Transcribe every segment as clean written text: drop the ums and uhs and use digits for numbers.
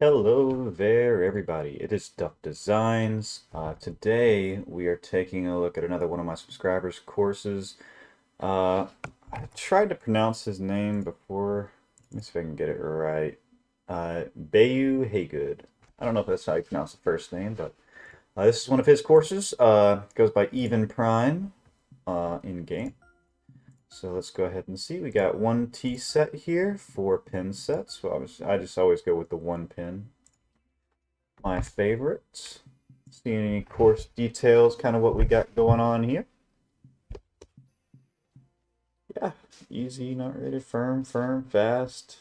Hello there, everybody. It is Duck Designs. Today we are taking a look at another one of my subscribers' courses. I tried to pronounce his name before. Let me see if I can get it right. Bayu Haygood. I don't know if that's how you pronounce the first name, but this is one of his courses. Goes by Even Prime in game. So let's go ahead and see. We got one tee set here, 4 pin sets. So I just always go with the 1 pin. My favorite. See any course details, kind of what we got going on here. Yeah, easy, not really firm, fast.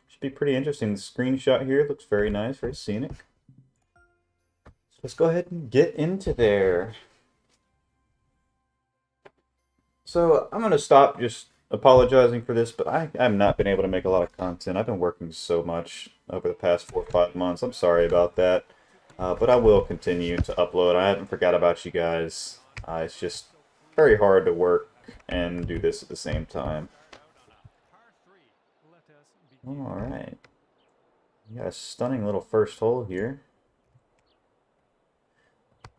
Should be pretty interesting. The screenshot here looks very nice, very scenic. So let's go ahead and get into there. So I'm going to stop just apologizing for this, but I have not been able to make a lot of content. I've been working so much over the past 4 or 5 months. I'm sorry about that. But I will continue to upload. I haven't forgot about you guys. It's just very hard to work and do this at the same time. Alright. We got a stunning little first hole here.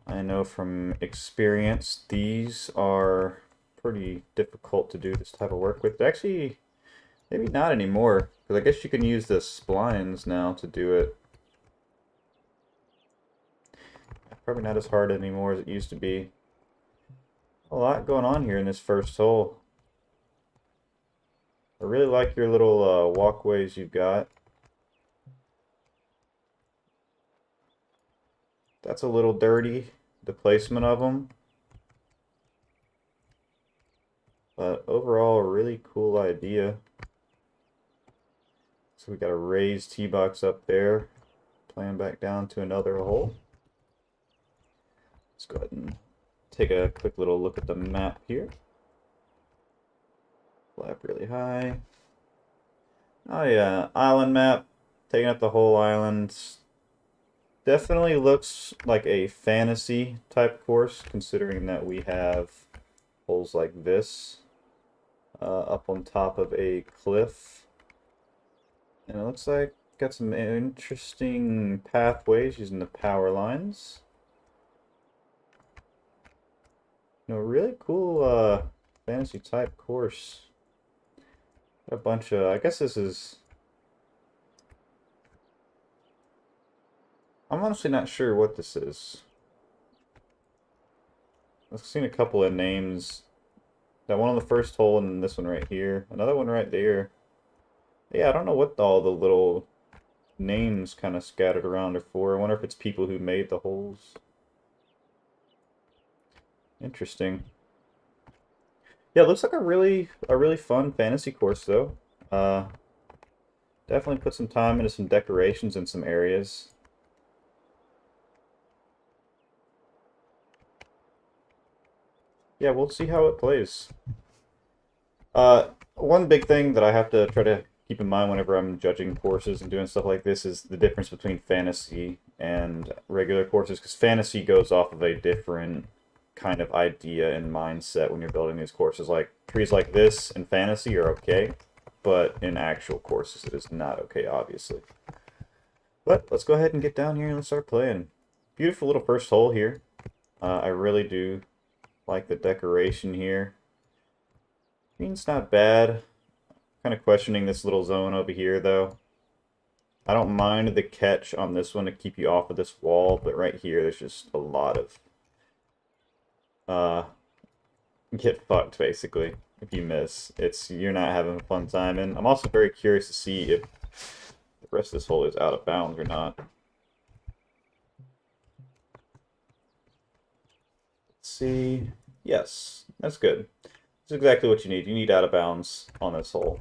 I know from experience these are pretty difficult to do this type of work with. Actually, maybe not anymore, because I guess you can use the splines now to do it. Probably not as hard anymore as it used to be. A lot going on here in this first hole. I really like your little walkways you've got. That's a little dirty, the placement of them. But overall, a really cool idea. So we got a raised tee box up there, playing back down to another hole. Let's go ahead and take a quick little look at the map here. Fly up really high. Oh yeah, island map, taking up the whole island. Definitely looks like a fantasy type course, considering that we have holes like this up on top of a cliff. And it looks like got some interesting pathways using the power lines. Really cool fantasy type course. A bunch of, I guess this is, I'm honestly not sure what this is. I've seen a couple of names. That one on the first hole and this one right here. Another one right there. Yeah, I don't know what all the little names kind of scattered around are for. I wonder if it's people who made the holes. Interesting. Yeah, it looks like a really fun fantasy course though. Definitely put some time into some decorations in some areas. Yeah, we'll see how it plays. One big thing that I have to try to keep in mind whenever I'm judging courses and doing stuff like this is the difference between fantasy and regular courses, because fantasy goes off of a different kind of idea and mindset when you're building these courses. Like, trees like this in fantasy are okay, but in actual courses it is not okay, obviously. But let's go ahead and get down here and let's start playing. Beautiful little first hole here. I really do like the decoration here. Green's not bad. Kind of questioning this little zone over here, though. I don't mind the catch on this one to keep you off of this wall, but right here, there's just a lot of get fucked, basically, if you miss. You're not having a fun time, and I'm also very curious to see if the rest of this hole is out of bounds or not. Let's see. Yes, that's good. That's exactly what you need. You need out of bounds on this hole.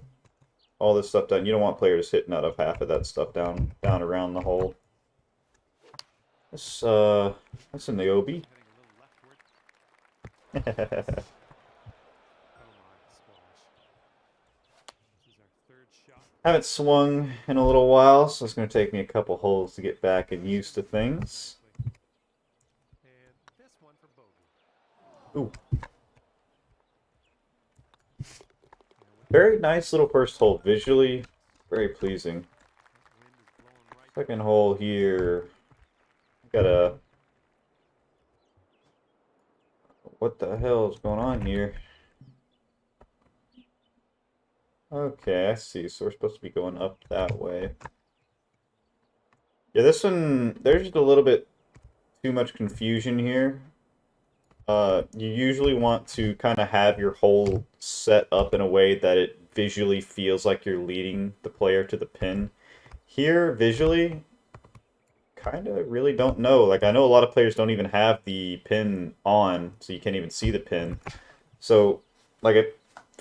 All this stuff done. You don't want players hitting out of half of that stuff down around the hole. That's in the OB. Haven't swung in a little while, so it's going to take me a couple holes to get back and used to things. Ooh. Very nice little first hole. Visually, very pleasing. Second hole here. Gotta... What the hell is going on here? Okay, I see. So we're supposed to be going up that way. Yeah, this one, there's just a little bit too much confusion here. You usually want to kind of have your hole set up in a way that it visually feels like you're leading the player to the pin. Here, visually, kind of really don't know. Like, I know a lot of players don't even have the pin on, so you can't even see the pin. So, like, if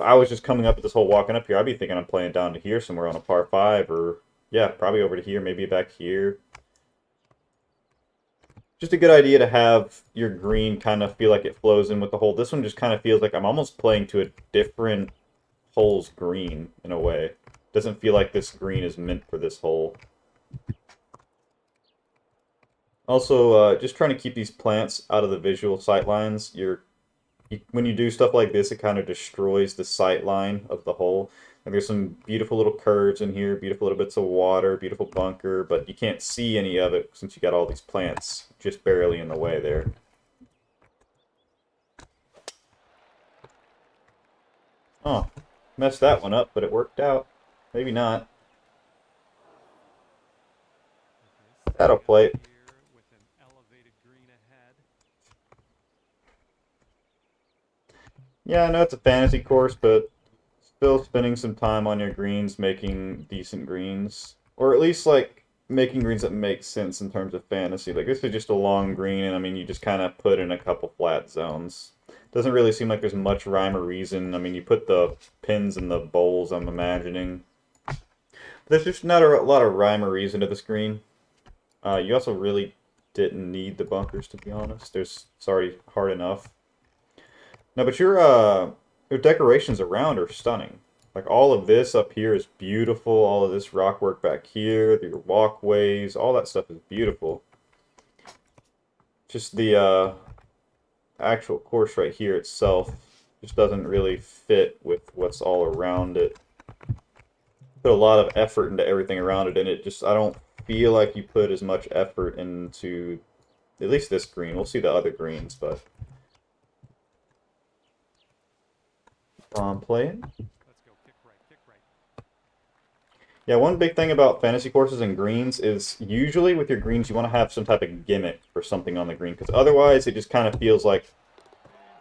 I was just coming up with this hole walking up here, I'd be thinking I'm playing down to here somewhere on a par 5, or, yeah, probably over to here, maybe back here. Just a good idea to have your green kind of feel like it flows in with the hole. This one just kind of feels like I'm almost playing to a different hole's green in a way. Doesn't feel like this green is meant for this hole. Also, just trying to keep these plants out of the visual sight lines. When you do stuff like this, it kind of destroys the sight line of the hole. And there's some beautiful little curves in here, beautiful little bits of water, beautiful bunker, but you can't see any of it since you got all these plants just barely in the way there. Oh, messed that one up, but it worked out. Maybe not. That'll play. Yeah, I know it's a fantasy course, but still spending some time on your greens making decent greens. Or at least, like, making greens that make sense in terms of fantasy. Like, this is just a long green, and I mean, you just kind of put in a couple flat zones. Doesn't really seem like there's much rhyme or reason. I mean, you put the pins in the bowls, I'm imagining. There's just not a lot of rhyme or reason to this green. You also really didn't need the bunkers, to be honest. It's already hard enough. No, but your decorations around are stunning. Like all of this up here is beautiful. All of this rock work back here, your walkways, all that stuff is beautiful. Just the actual course right here itself just doesn't really fit with what's all around it. Put a lot of effort into everything around it, and I don't feel like you put as much effort into at least this green. We'll see the other greens, but playing. Yeah, one big thing about fantasy courses and greens is usually with your greens you want to have some type of gimmick or something on the green, because otherwise it just kind of feels like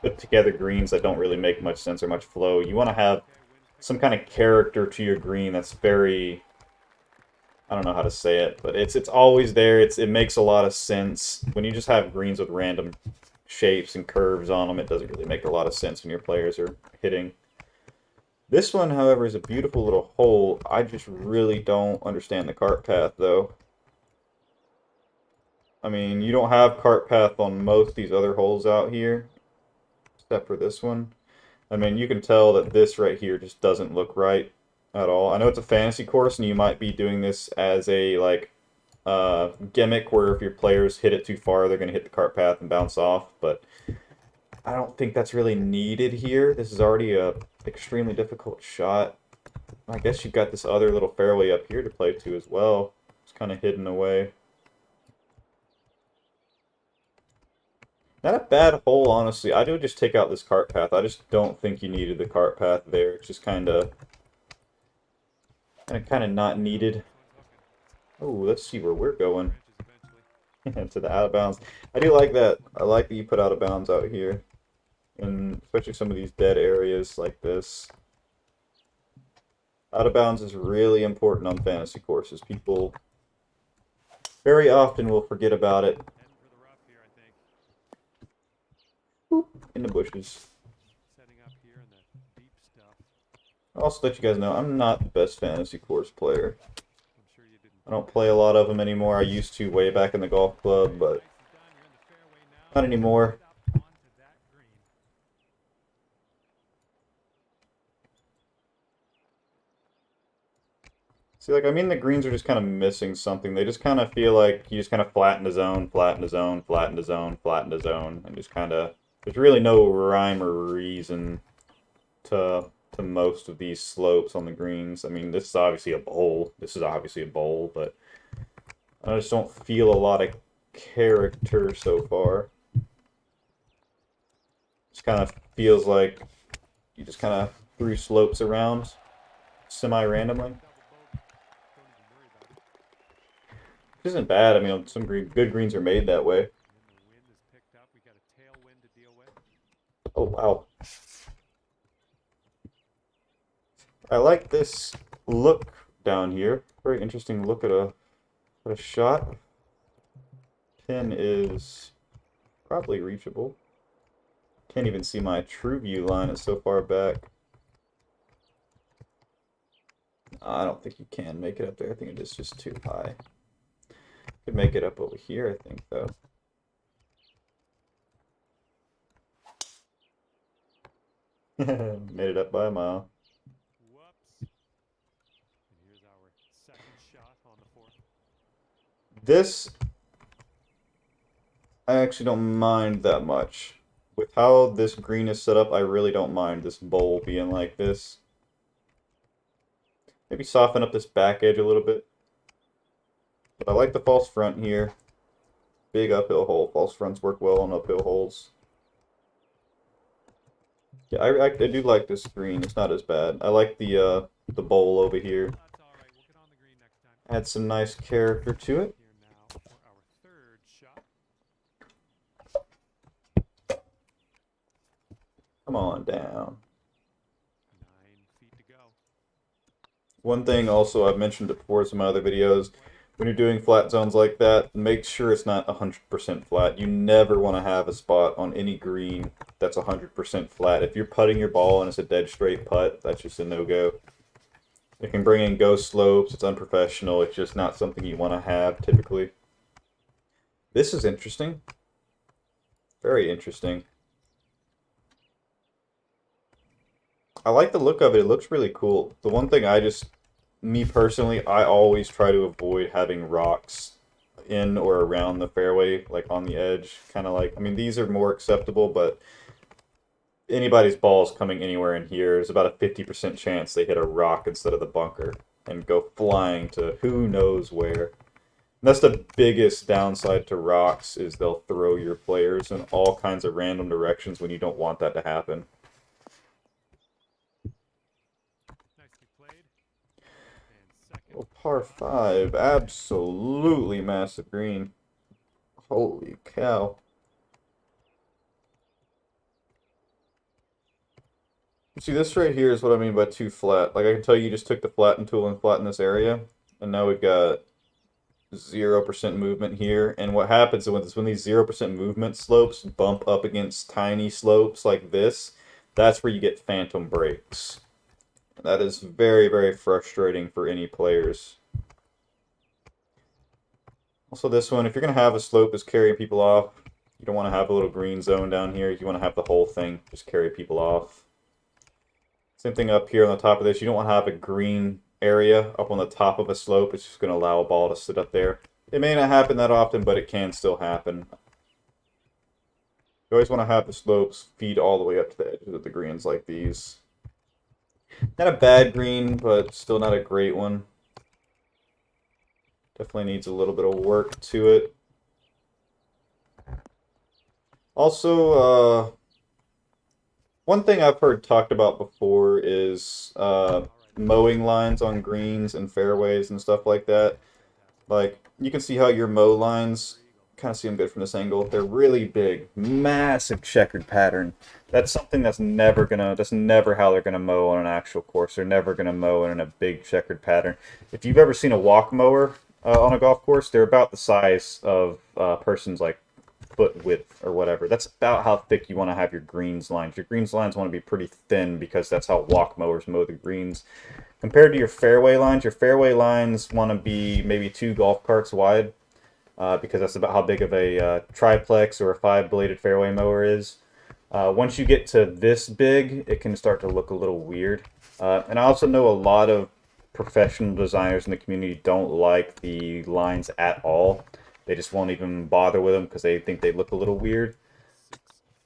put together greens that don't really make much sense or much flow. You want to have some kind of character to your green that's very, I don't know how to say it, but it's always there. It makes a lot of sense. When you just have greens with random shapes and curves on them, it doesn't really make a lot of sense when your players are hitting. This one, however, is a beautiful little hole. I just really don't understand the cart path, though. I mean, you don't have cart path on most of these other holes out here, except for this one. I mean, you can tell that this right here just doesn't look right at all. I know it's a fantasy course, and you might be doing this as a, like, gimmick where if your players hit it too far, they're going to hit the cart path and bounce off, but I don't think that's really needed here. This is already a extremely difficult shot. I guess you've got this other little fairway up here to play to as well. It's kind of hidden away. Not a bad hole, honestly. I do just take out this cart path. I just don't think you needed the cart path there. It's just kind of not needed. Oh, let's see where we're going. To the out of bounds. I do like that. I like that you put out of bounds out here. And especially some of these dead areas like this. Out of bounds is really important on fantasy courses. People very often will forget about it. Boop, in the bushes. I'll also let you guys know I'm not the best fantasy course player. I don't play a lot of them anymore. I used to way back in the golf club, but not anymore. See, like, I mean, the greens are just kind of missing something. They just kind of feel like you just kind of flatten the zone, flatten the zone, flatten the zone, flatten the zone, and just kind of, there's really no rhyme or reason to most of these slopes on the greens. I mean, this is obviously a bowl. This is obviously a bowl, but I just don't feel a lot of character so far. Just kind of feels like you just kind of threw slopes around semi-randomly. Which isn't bad. I mean, some good greens are made that way. Oh, wow. I like this look down here. Very interesting look at a shot. Pin is probably reachable. Can't even see my true view line. It's so far back. I don't think you can make it up there. I think it is just too high. Could make it up over here, I think, though. Made it up by a mile. This, I actually don't mind that much. With how this green is set up, I really don't mind this bowl being like this. Maybe soften up this back edge a little bit. But I like the false front here. Big uphill hole. False fronts work well on uphill holes. Yeah, I do like this green. It's not as bad. I like the bowl over here. Add some nice character to it. Come on down. One thing also, I've mentioned it before in some other videos, when you're doing flat zones like that, make sure it's not 100% flat. You never want to have a spot on any green that's 100% flat. If you're putting your ball and it's a dead straight putt, that's just a no-go. It can bring in ghost slopes, it's unprofessional, it's just not something you want to have typically. This is interesting. Very interesting. I like the look of it. It looks really cool. The one thing me personally, I always try to avoid having rocks in or around the fairway, like on the edge. Kind of like, I mean, these are more acceptable, but anybody's balls coming anywhere in here, there's about a 50% chance they hit a rock instead of the bunker and go flying to who knows where. And that's the biggest downside to rocks, is they'll throw your players in all kinds of random directions when you don't want that to happen. Oh, par 5. Absolutely massive green. Holy cow. See, this right here is what I mean by too flat. Like, I can tell you just took the flatten tool and flattened this area, and now we've got 0% movement here. And what happens is when these 0% movement slopes bump up against tiny slopes like this, that's where you get phantom breaks. That is very, very frustrating for any players. Also this one, if you're going to have a slope that's carrying people off, you don't want to have a little green zone down here. You want to have the whole thing just carry people off. Same thing up here on the top of this. You don't want to have a green area up on the top of a slope. It's just going to allow a ball to sit up there. It may not happen that often, but it can still happen. You always want to have the slopes feed all the way up to the edges of the greens like these. Not a bad green, but still not a great one. Definitely needs a little bit of work to it. Also, one thing I've heard talked about before is mowing lines on greens and fairways and stuff like that. Like, you can see how your mow lines, kind of see them good from this angle, they're really big, massive checkered pattern. That's something that's never how they're gonna mow on an actual course. They're never gonna mow in a big checkered pattern. If you've ever seen a walk mower on a golf course, they're about the size of a person's like foot width or whatever. That's about how thick you want to have your greens lines. Your greens lines want to be pretty thin because that's how walk mowers mow the greens. Compared to your fairway lines want to be maybe 2 golf carts wide because that's about how big of a triplex or a 5-bladed fairway mower is. Once you get to this big, it can start to look a little weird. And I also know a lot of professional designers in the community don't like the lines at all. They just won't even bother with them because they think they look a little weird.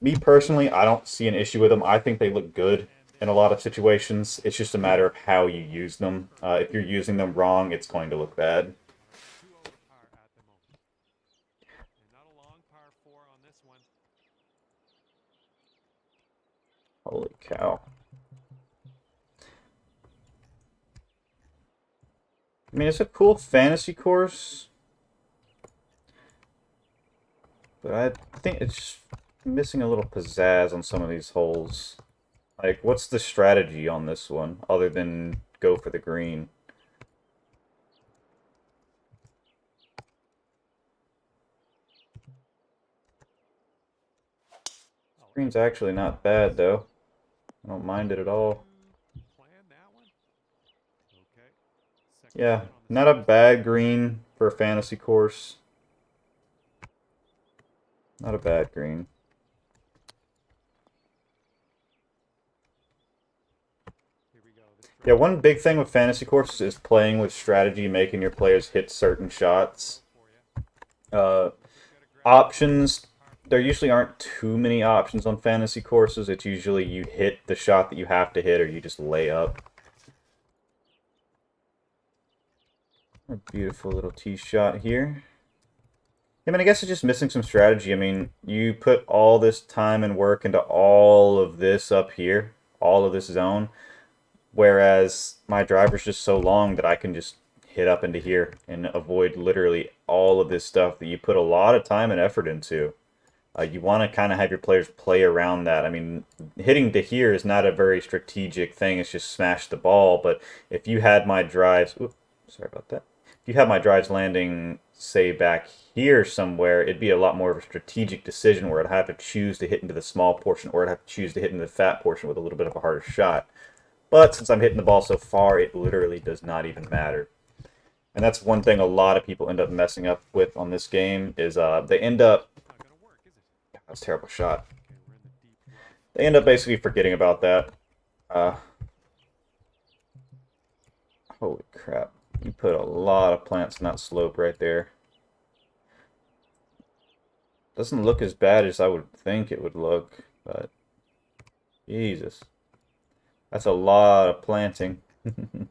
Me personally, I don't see an issue with them. I think they look good in a lot of situations. It's just a matter of how you use them. If you're using them wrong, it's going to look bad. Holy cow. I mean, it's a cool fantasy course, but I think it's just missing a little pizzazz on some of these holes. Like, what's the strategy on this one, other than go for the green? Green's actually not bad, though. I don't mind it at all. Yeah, not a bad green for a fantasy course. Not a bad green. Yeah, one big thing with fantasy courses is playing with strategy, making your players hit certain shots. Options, there usually aren't too many options on fantasy courses. It's usually you hit the shot that you have to hit or you just lay up. A beautiful little tee shot here. I mean, I guess it's just missing some strategy. I mean, you put all this time and work into all of this up here, all of this zone, whereas my driver's just so long that I can just hit up into here and avoid literally all of this stuff that you put a lot of time and effort into. You want to kind of have your players play around that. I mean, hitting to here is not a very strategic thing. It's just smash the ball. But if you had my drives, oops, sorry about that. If you had my drives landing, say, back here somewhere, it'd be a lot more of a strategic decision where I'd have to choose to hit into the small portion or I'd have to choose to hit into the fat portion with a little bit of a harder shot. But since I'm hitting the ball so far, it literally does not even matter. And that's one thing a lot of people end up messing up with on this game is they end up... That's a terrible shot. They end up basically forgetting about that. Holy crap. You put a lot of plants in that slope right there. Doesn't look as bad as I would think it would look, but... Jesus. That's a lot of planting. I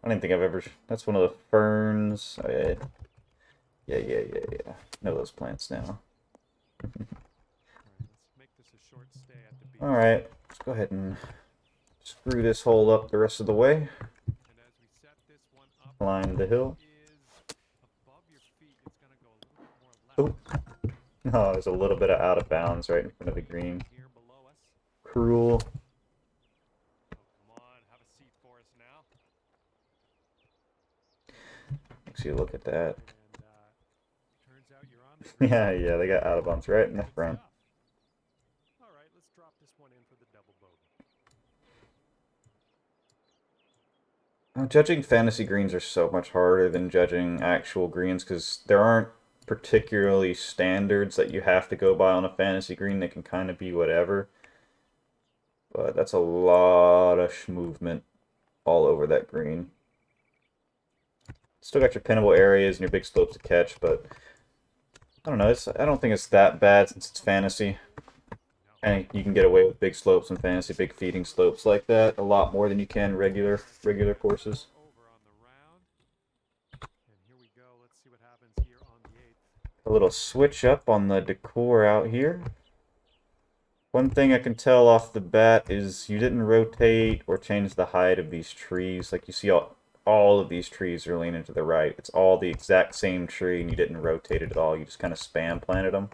don't think I've ever... That's one of the ferns. Oh, yeah. Know those plants now. Alright, let's go ahead and screw this hole up the rest of the way. Climb the hill. Oh, oh, there's a little bit of out of bounds right in front of the green. Cruel. Actually, look at that. yeah, they got out of bounds right in the front. Judging fantasy greens are so much harder than judging actual greens because there aren't particularly standards that you have to go by on a fantasy green. They can kind of be whatever. But that's a lot of movement all over that green. Still got your pinnable areas and your big slopes to catch, but I don't know. I don't think it's that bad since it's fantasy. And you can get away with big slopes in fantasy, big feeding slopes like that, a lot more than you can regular courses. A little switch up on the decor out here. One thing I can tell off the bat is you didn't rotate or change the height of these trees. Like you see all of these trees are leaning to the right. It's all the exact same tree and you didn't rotate it at all. You just kind of spam planted them.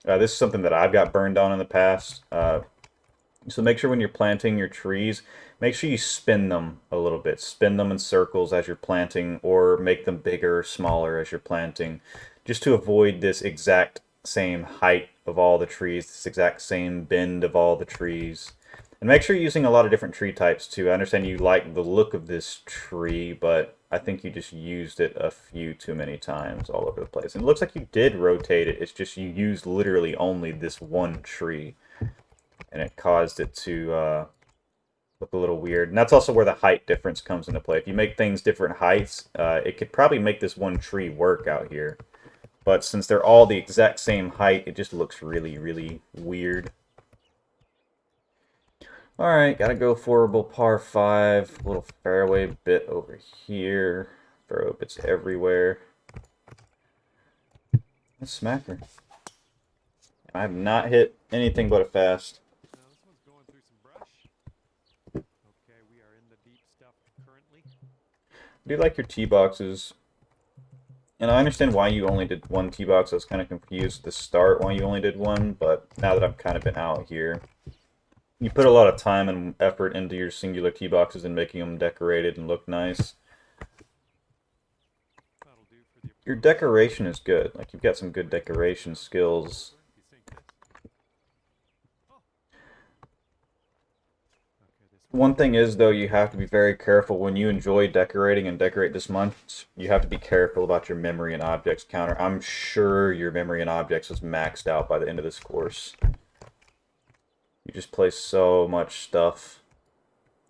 This is something that I've got burned on in the past. So make sure when you're planting your trees, make sure you spin them a little bit. Spin them in circles as you're planting or make them bigger or smaller as you're planting. Just to avoid this exact same height of all the trees, this exact same bend of all the trees. And make sure you're using a lot of different tree types too. I understand you like the look of this tree, but I think you just used it a few too many times all over the place. And it looks like you did rotate it. It's just you used literally only this one tree. And it caused it to look a little weird. And that's also where the height difference comes into play. If you make things different heights, it could probably make this one tree work out here. But since they're all the exact same height, it just looks really, really weird. Alright, gotta go forable par 5. Little fairway bit over here. Throw bits everywhere. Let's smack her. I have not hit anything but a fast. do like your tee boxes. And I understand why you only did one tee box. I was kind of confused at the start why you only did one, but now that I've kind of been out here, you put a lot of time and effort into your singular tee boxes and making them decorated and look nice. Your decoration is good. Like, you've got some good decoration skills. One thing is, though, you have to be very careful when you enjoy decorating and decorate this much. You have to be careful about your memory and objects counter. I'm sure your memory and objects was maxed out by the end of this course. You just play so much stuff.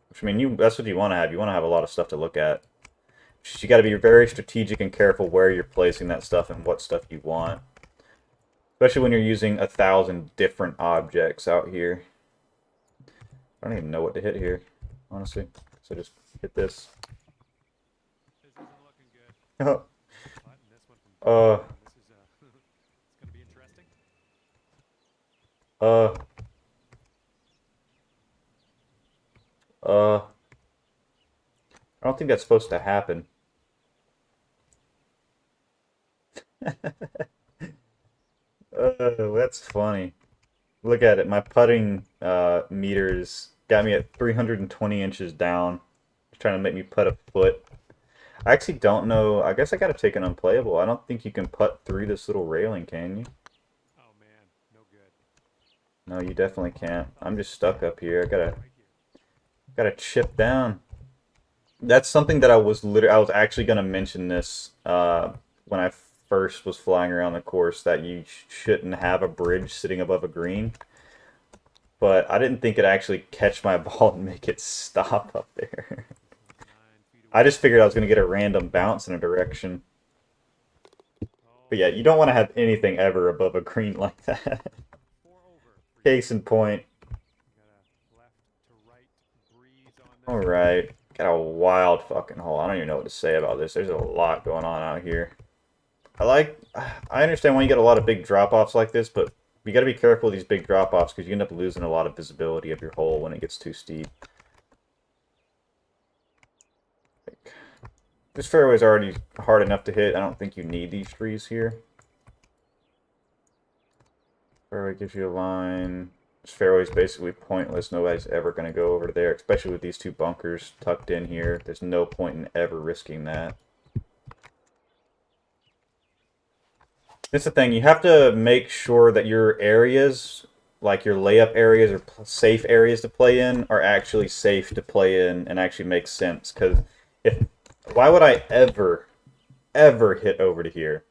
Which, I mean, that's what you want to have. You want to have a lot of stuff to look at. You got to be very strategic and careful where you're placing that stuff and what stuff you want. Especially when you're using 1,000 different objects out here. I don't even know what to hit here, honestly. So just hit this. This isn't looking good. uh, This is it's gonna be interesting. I don't think that's supposed to happen. That's funny. Look at it. My putting meters got me at 320 inches down. It's trying to make me putt a foot. I actually don't know. I guess I gotta take an unplayable. I don't think you can putt through this little railing, can you? Oh man, no good. No, you definitely can't. I'm just stuck up here. I Right here. gotta chip down. That's something that I was actually gonna mention this when I first was flying around the course, that you shouldn't have a bridge sitting above a green. But I didn't think it'd actually catch my ball and make it stop up there. 9 feet I away. just figured I was gonna get a random bounce in a direction. Oh, But yeah, you don't want to have anything ever above a green like that. 4 over. Case in point. Got a left to right breeze on this. Alright. Got a wild fucking hole. I don't even know what to say about this. There's a lot going on out here. I understand why you get a lot of big drop-offs like this, but you got to be careful with these big drop-offs because you end up losing a lot of visibility of your hole when it gets too steep. This fairway is already hard enough to hit. I don't think you need these trees here. Fairway gives you a line. This fairway is basically pointless. Nobody's ever going to go over there, especially with these two bunkers tucked in here. There's no point in ever risking that. That's the thing. You have to make sure that your areas, like your layup areas or safe areas to play in, are actually safe to play in and actually make sense. Because why would I ever hit over to here?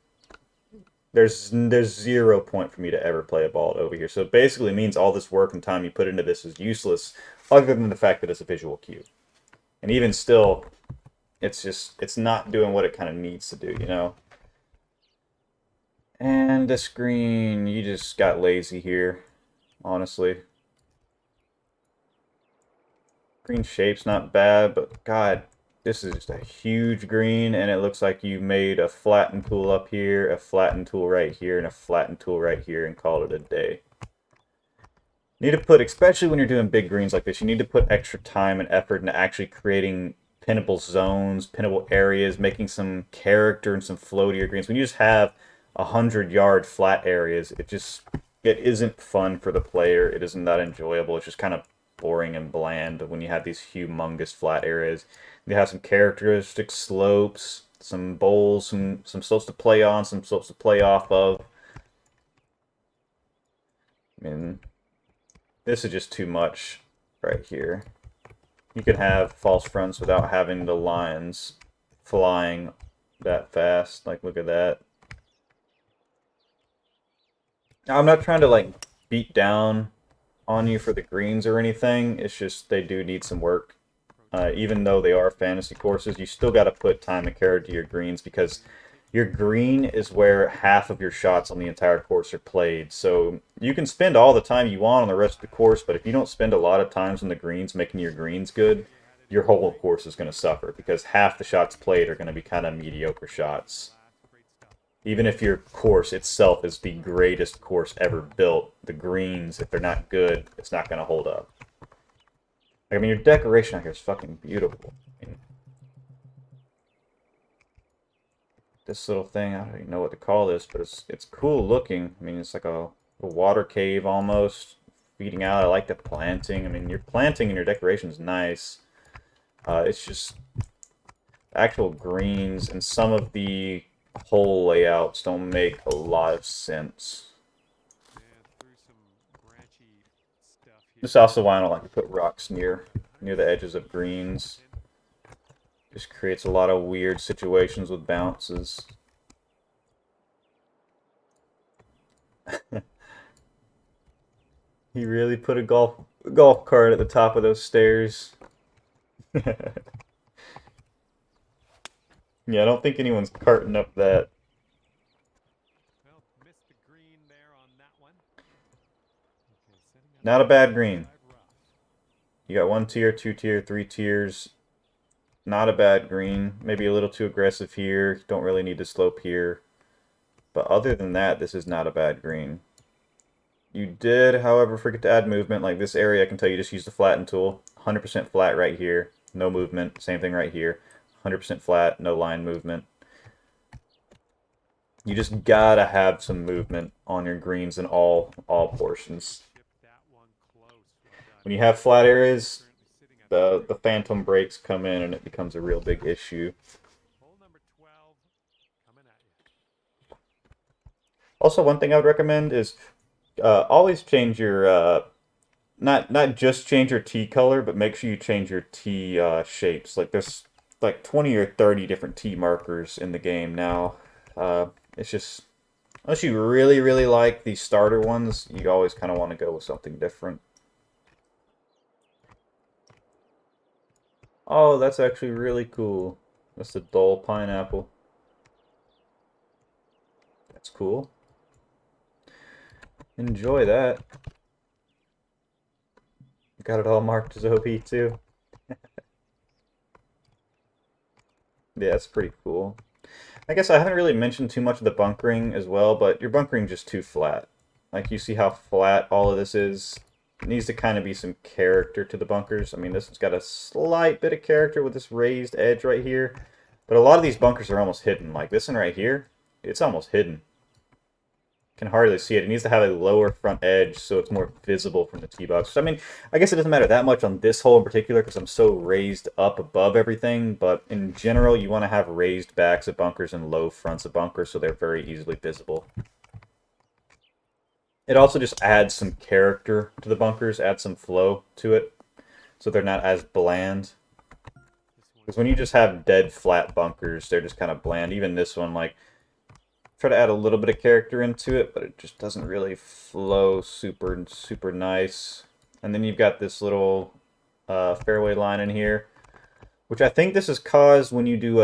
There's 0 point for me to ever play a ball over here. So it basically means all this work and time you put into this is useless, other than the fact that it's a visual cue. And even still, it's not doing what it kind of needs to do, you know? And this green, you just got lazy here, honestly. Green shape's not bad, but God, this is just a huge green, and it looks like you made a flatten tool up here, a flatten tool right here, and a flatten tool right here, and called it a day. You need to put, especially when you're doing big greens like this, you need to put extra time and effort into actually creating pinnable zones, pinnable areas, making some character and some flow to your greens. When you just have 100-yard flat areas, it isn't fun for the player. It isn't that enjoyable. It's just kind of boring and bland when you have these humongous flat areas. You have some characteristic slopes, some bowls, some slopes to play on, some slopes to play off of. I mean, this is just too much right here. You can have false fronts without having the lines flying that fast. Like, look at that. Now, I'm not trying to, like, beat down on you for the greens or anything. It's just they do need some work. Even though they are fantasy courses, you still got to put time and care to your greens because your green is where half of your shots on the entire course are played. So you can spend all the time you want on the rest of the course, but if you don't spend a lot of times on the greens making your greens good, your whole course is going to suffer because half the shots played are going to be kind of mediocre shots. Great stuff. Even if your course itself is the greatest course ever built, the greens, if they're not good, it's not going to hold up. Like, I mean, your decoration out here is fucking beautiful. I mean, 1,000 this little thing. I don't even know what to call this, but it's cool looking. I mean, it's like a water cave almost, feeding out. I like the planting. I mean, your planting and your decoration is nice. It's just actual greens and some of the hole layouts don't make a lot of sense. And through some branchy stuff here. This is also why I don't like to put rocks near the edges of greens. Just creates a lot of weird situations with bounces. He really put a golf cart at the top of those stairs. Yeah, I don't think anyone's carting up that. Well, missed the green there on that one. Okay, setting up Not a bad green. side rough. You got 1 tier, 2 tier, 3 tiers. Not a bad green. Maybe a little too aggressive here. Don't really need to slope here. But other than that, this is not a bad green. You did, however, forget to add movement. Like this area, I can tell you just use the flatten tool. 100% flat right here. No movement. Same thing right here. 100% flat, no line movement. You just gotta have some movement on your greens in all portions. Chip that one close. Well done. When you have flat areas, Currently sitting at the phantom breaks come in and it becomes a real big issue. hole number 12 coming at you. Also, one thing I would recommend is always change your not just change your tee color, but make sure you change your tee shapes. Like there's like 20 or 30 different tee markers in the game now. It's just unless you really like the starter ones, you always kind of want to go with something different. Oh, that's actually really cool. That's the dull pineapple. That's cool. Enjoy that. Got it all marked as OP too. Yeah, that's pretty cool. I guess I haven't really mentioned too much of the bunkering as well, but your bunkering just too flat. Like you see how flat all of this is. It needs to kind of be some character to the bunkers. I mean, this one's got a slight bit of character with this raised edge right here. But a lot of these bunkers are almost hidden. Like this one right here, it's almost hidden. Can hardly see it. It needs to have a lower front edge so it's more visible from the tee box. I mean, I guess it doesn't matter that much on this hole in particular because I'm so raised up above everything, but in general, you want to have raised backs of bunkers and low fronts of bunkers so they're very easily visible. It also just adds some character to the bunkers, adds some flow to it so they're not as bland. Because when you just have dead flat bunkers, they're just kind of bland. Even this one, like, try to add a little bit of character into it, but it just doesn't really flow super nice. And then you've got this little fairway line in here, which I think this is caused when you do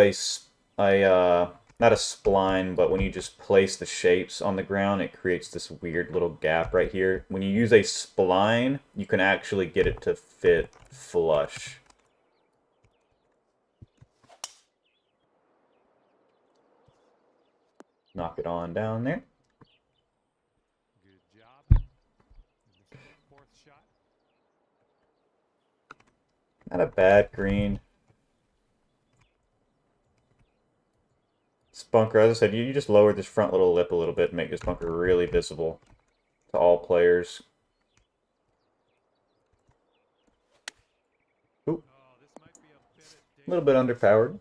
not a spline, but when you just place the shapes on the ground, it creates this weird little gap right here. When you use a spline, you can actually get it to fit flush. Knock it on down there. Good job. And this is the fourth shot. Not a bad green. This bunker, as I said, you just lower this front little lip a little bit and make this bunker really visible to all players. Ooh, Oh, this might be a little bit underpowered.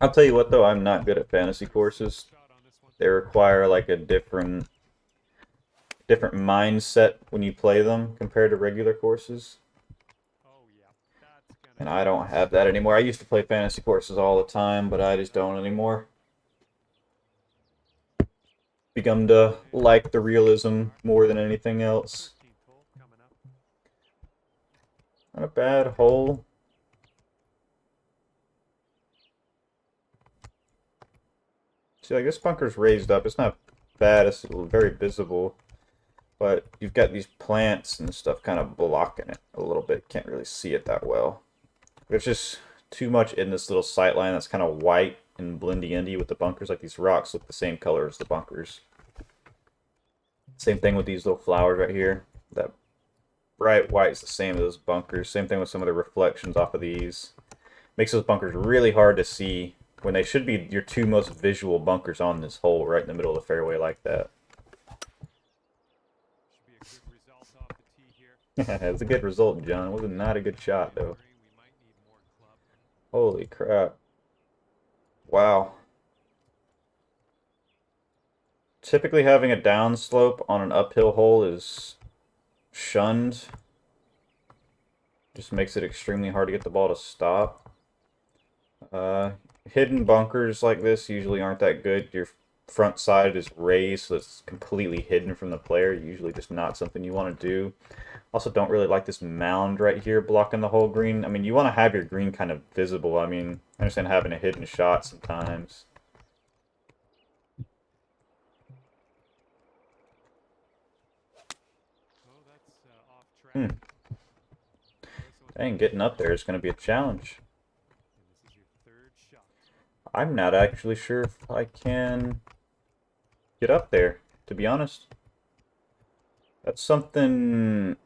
I'll tell you what though, I'm not good at fantasy courses. shot on this one. They require like a different mindset when you play them compared to regular courses. Oh yeah, that's gonna And I don't have that anymore. I used to play fantasy courses all the time, but I just don't anymore. Begun to like the realism more than anything else. 13th hole coming up. Not a bad hole. See, like this bunker's raised up. It's not bad. It's very visible. But you've got these plants and stuff kind of blocking it a little bit. Can't really see it that well. There's just too much in this little sight line that's kind of white and blendy-endy with the bunkers. Like these rocks look the same color as the bunkers. Same thing with these little flowers right here. That bright white is the same as those bunkers. Same thing with some of the reflections off of these. Makes those bunkers really hard to see when they should be your two most visual bunkers on this hole, right in the middle of the fairway like that. Should be a good result off the tee here. It was a good result, John. It was not a good shot, though. We might need more club. Holy crap. Wow. Typically having a downslope on an uphill hole is shunned. Just makes it extremely hard to get the ball to stop. Hidden bunkers like this usually aren't that good. Your front side is raised, so it's completely hidden from the player. Usually just not something you want to do. Also, don't really like this mound right here blocking the whole green. I mean, you want to have your green kind of visible. I mean, I understand having a hidden shot sometimes. Oh, that's off track. Hmm. Dang, getting up there is going to be a challenge. And this is your third shot. I'm not actually sure if I can get up there, to be honest. That's something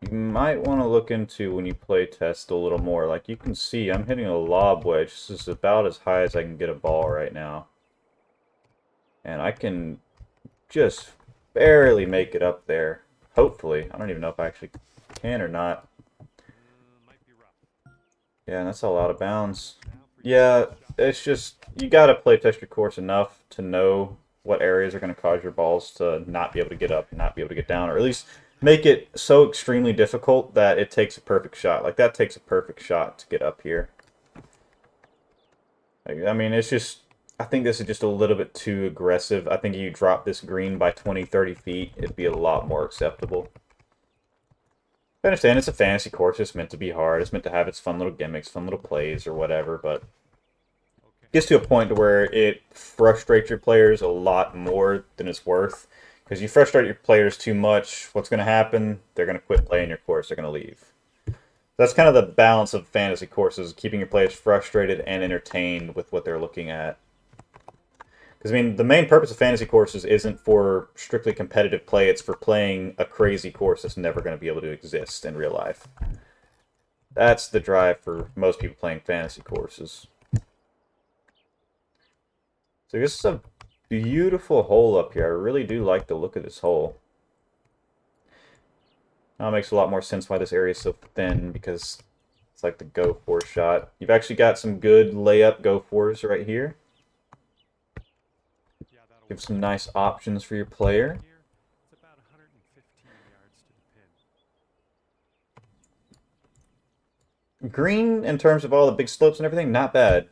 you might want to look into when you play test a little more. Like you can see, I'm hitting a lob wedge. This is about as high as I can get a ball right now. And I can just barely make it up there. Hopefully. I don't even know if I actually can or not. Might be rough. Yeah, that's all out of bounds. Now for your Yeah, third shot. it's just, you gotta play test your course enough to know what areas are going to cause your balls to not be able to get up, not be able to get down, or at least make it so extremely difficult that it takes a perfect shot. Like, that takes a perfect shot to get up here. Like, I mean, it's just, I think this is just a little bit too aggressive. I think if you drop this green by 20, 30 feet, it'd be a lot more acceptable. I understand it's a fantasy course. It's meant to be hard. It's meant to have its fun little gimmicks, fun little plays, or whatever, but Okay. gets to a point to where it frustrates your players a lot more than it's worth. Because you frustrate your players too much, what's going to happen? They're going to quit playing your course. They're going to leave. That's kind of the balance of fantasy courses, keeping your players frustrated and entertained with what they're looking at. Because, I mean, the main purpose of fantasy courses isn't for strictly competitive play. It's for playing a crazy course that's never going to be able to exist in real life. That's the drive for most people playing fantasy courses. So this is a beautiful hole up here. I really do like the look of this hole. Now it makes a lot more sense why this area is so thin, because it's like the go-for shot. You've actually got some good layup go-fors right here. Yeah, that'll Give work. some nice options for your player. Here, it's about 115 yards to the pin. Green, in terms of all the big slopes and everything, not bad.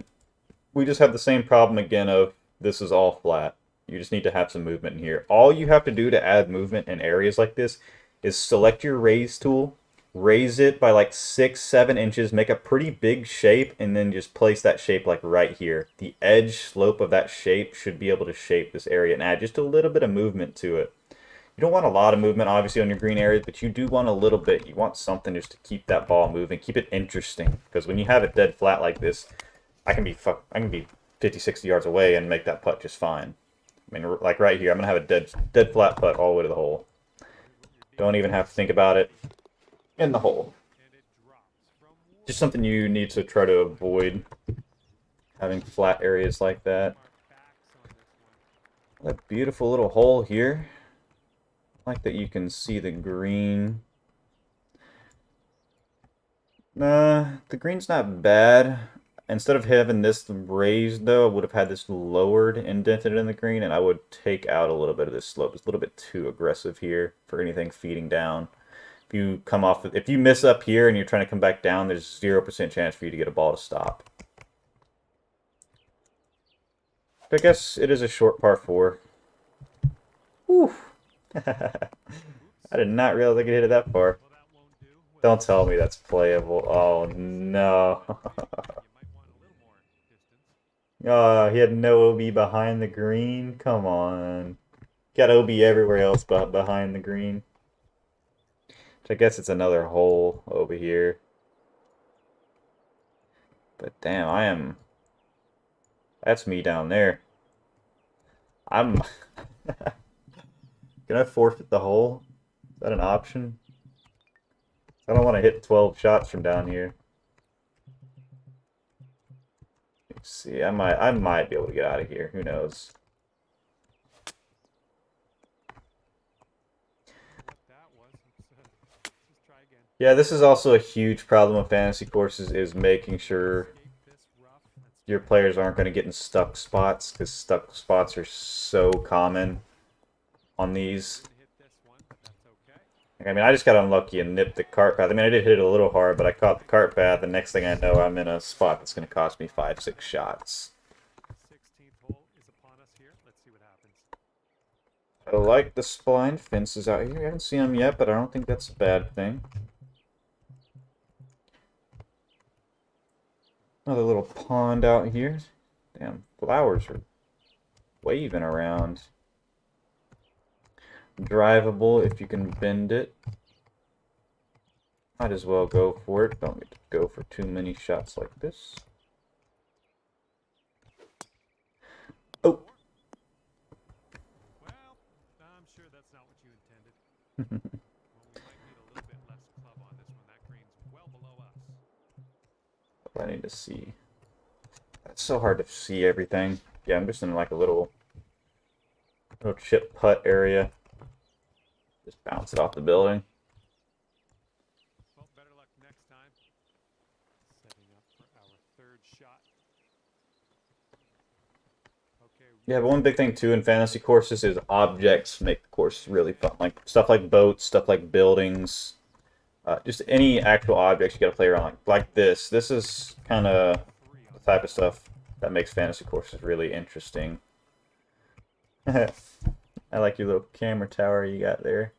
We just have the same problem again of this is all flat. You just need to have some movement in here. All you have to do to add movement in areas like this is select your raise tool, raise it by like 6-7 inches, make a pretty big shape, and then just place that shape like right here. The edge slope of that shape should be able to shape this area and add just a little bit of movement to it. You don't want a lot of movement, obviously, on your green areas, but you do want a little bit. You want something just to keep that ball moving, keep it interesting. Because when you have it dead flat like this, I can be 50, 60 yards away and make that putt just fine. I mean, like right here, I'm going to have a dead flat putt all the way to the hole. Don't even have to think about it. In the hole. And it drops from Just something you need to try to avoid, having flat areas like that. our backs on this one. A beautiful little hole here. I like that you can see the green. Nah, the green's not bad. Instead of having this raised, though, I would have had this lowered, indented in the green, and I would take out a little bit of this slope. It's a little bit too aggressive here for anything feeding down. If you miss up here and you're trying to come back down, there's 0% chance for you to get a ball to stop. But I guess it is a short par 4. Whew. I did not realize I could hit it that far. Well, that won't do. What Don't tell me that's playable. Oh, no. you might want a little more distance. Oh, he had no OB behind the green? Come on. Got OB everywhere else but behind the green. Which I guess it's another hole over here. But damn, that's me down there. I'm... Can I forfeit the hole? Is that an option? I don't want to hit 12 shots from down here. See, I might be able to get out of here. Who knows? What that was. Let's try again. Yeah, this is also a huge problem with fantasy courses is making sure Escape this rough. Let's your try players aren't going to get in stuck spots because stuck spots are so common on these. Didn't hit this one, but that's okay. I mean, I just got unlucky and nipped the cart path. I mean, I did hit it a little hard, but I caught the cart path, and next thing I know, I'm in a spot that's going to cost me 5, 6 shots. 16th hole is upon us here. Let's see what happens. I like the spline fences out here. I haven't seen them yet, but I don't think that's a bad thing. Another little pond out here. Damn, flowers are waving around. Drivable if you can bend it. Might as well go for it. Don't get to go for too many shots like this. Oh! Well, I'm sure that's not what you intended. Well, we might need a little bit less club on this one. That green's well below us. I need to see. It's so hard to see everything. Yeah, I'm just in like a little chip putt area. Just bounce it off the building. Well, better luck next time. Setting up for our third shot. Okay. Yeah, but one big thing too in fantasy courses is objects make the course really fun. Like stuff like boats, stuff like buildings, just any actual objects you got to play around. Like this. This is kind of the type of stuff that makes fantasy courses really interesting. I like your little camera tower you got there.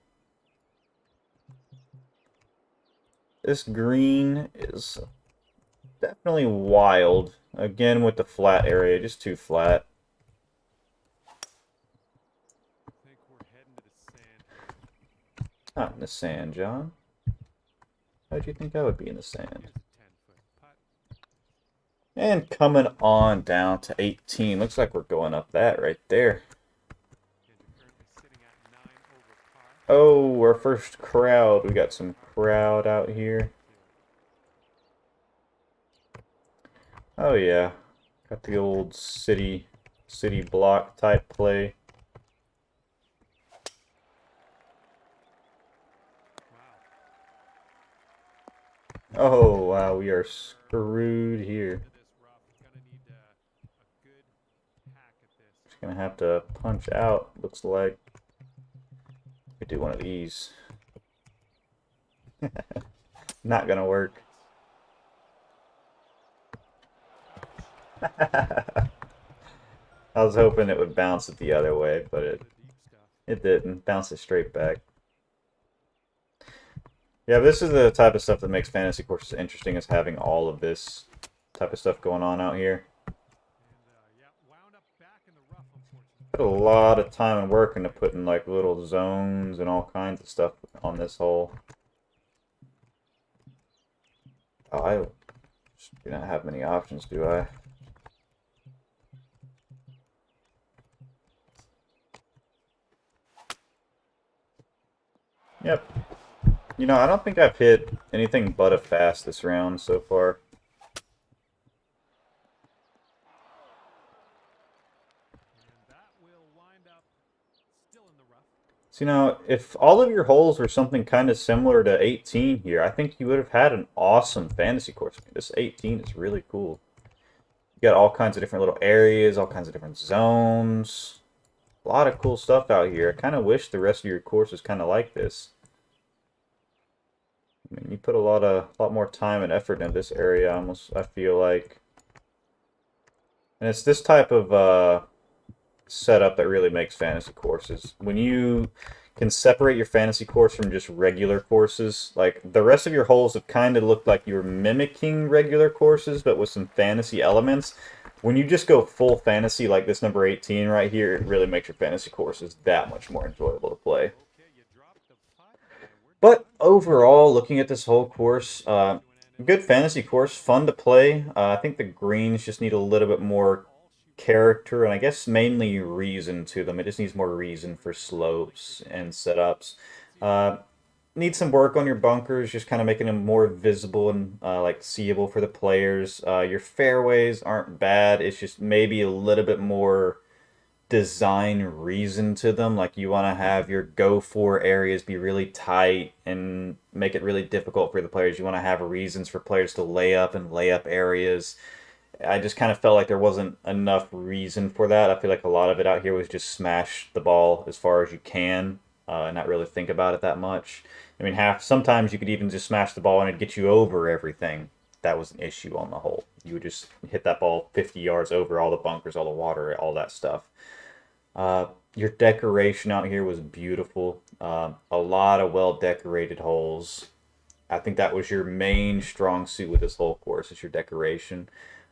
This green is definitely wild. Again with the flat area, just too flat. I think we're heading to the sand. Not in the sand, John. How'd you think I would be in the sand? Here's a 10-foot putt. And coming on down to 18. Looks like we're going up that right there. And you're currently sitting at 9 over par. Oh, our first crowd. We got some crowd out here. Oh yeah. Got the old city block type play. Wow. Oh wow, we are screwed here. Into this rough. Gonna need a good hack at this. Just gonna have to punch out, looks like. We do one of these. Not gonna work. I was hoping it would bounce it the other way, but The deep stuff. it didn't. Bounced it straight back. Yeah, this is the type of stuff that makes fantasy courses interesting, is having all of this type of stuff going on out here. And yeah, wound up back in the rough, unfortunately. Put a lot of time and work into putting like little zones and all kinds of stuff on this hole. Oh, I do not have many options, do I? Yep. You know, I don't think I've hit anything but a fast this round so far. And that will wind up still in the rough. So, you know, if all of your holes were something kind of similar to 18 here, I think you would have had an awesome fantasy course. I mean, this 18 is really cool. You got all kinds of different little areas, all kinds of different zones. A lot of cool stuff out here. I kind of wish the rest of your course was kind of like this. I mean, you put a lot more time and effort into this area, almost, I feel like. And it's this type of setup that really makes fantasy courses. When you can separate your fantasy course from just regular courses, like the rest of your holes have kind of looked like you were mimicking regular courses, but with some fantasy elements. When you just go full fantasy, like this number 18 right here, it really makes your fantasy courses that much more enjoyable to play. Okay, you dropped the putt. But overall, looking at this whole course, good fantasy course, fun to play. I think the greens just need a little bit more character, and I guess mainly reason to them. It just needs more reason for slopes and setups. Uh, need some work on your bunkers, just kind of making them more visible and like seeable for the players. Your fairways aren't bad. It's just maybe a little bit more design reason to them. Like you want to have your go for areas be really tight and make it really difficult for the players. You want to have reasons for players to lay up and lay up areas. I just kind of felt like there wasn't enough reason for that. I feel like a lot of it out here was just smash the ball as far as you can, and not really think about it that much. I mean, sometimes you could even just smash the ball and it'd get you over everything. That was an issue on the hole. You would just hit that ball 50 yards over all the bunkers, all the water, all that stuff. Your decoration out here was beautiful. A lot of well decorated holes. I think that was your main strong suit with this whole course is your decoration.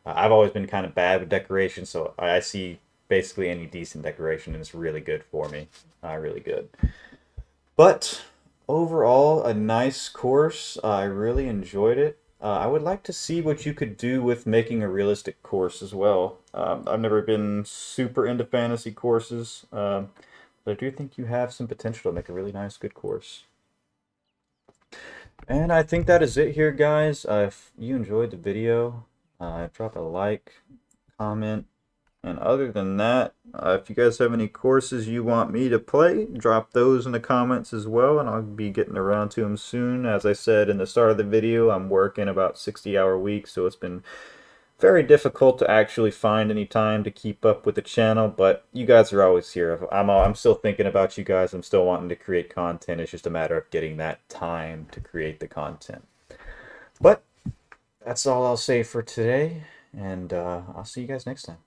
I've always been kind of bad with decoration, so I see basically any decent decoration and it's really good for me. Really good. But overall, a nice course. I really enjoyed it. I would like to see what you could do with making a realistic course as well. I've never been super into fantasy courses, but I do think you have some potential to make a really nice, good course. And I think that is it here, guys. If you enjoyed the video, drop a like, comment, and other than that, if you guys have any courses you want me to play, drop those in the comments as well, and I'll be getting around to them soon. As I said in the start of the video, I'm working about 60-hour weeks, so it's been very difficult to actually find any time to keep up with the channel, but you guys are always here. I'm still thinking about you guys. I'm still wanting to create content. It's just a matter of getting that time to create the content. But that's all I'll say for today, and I'll see you guys next time.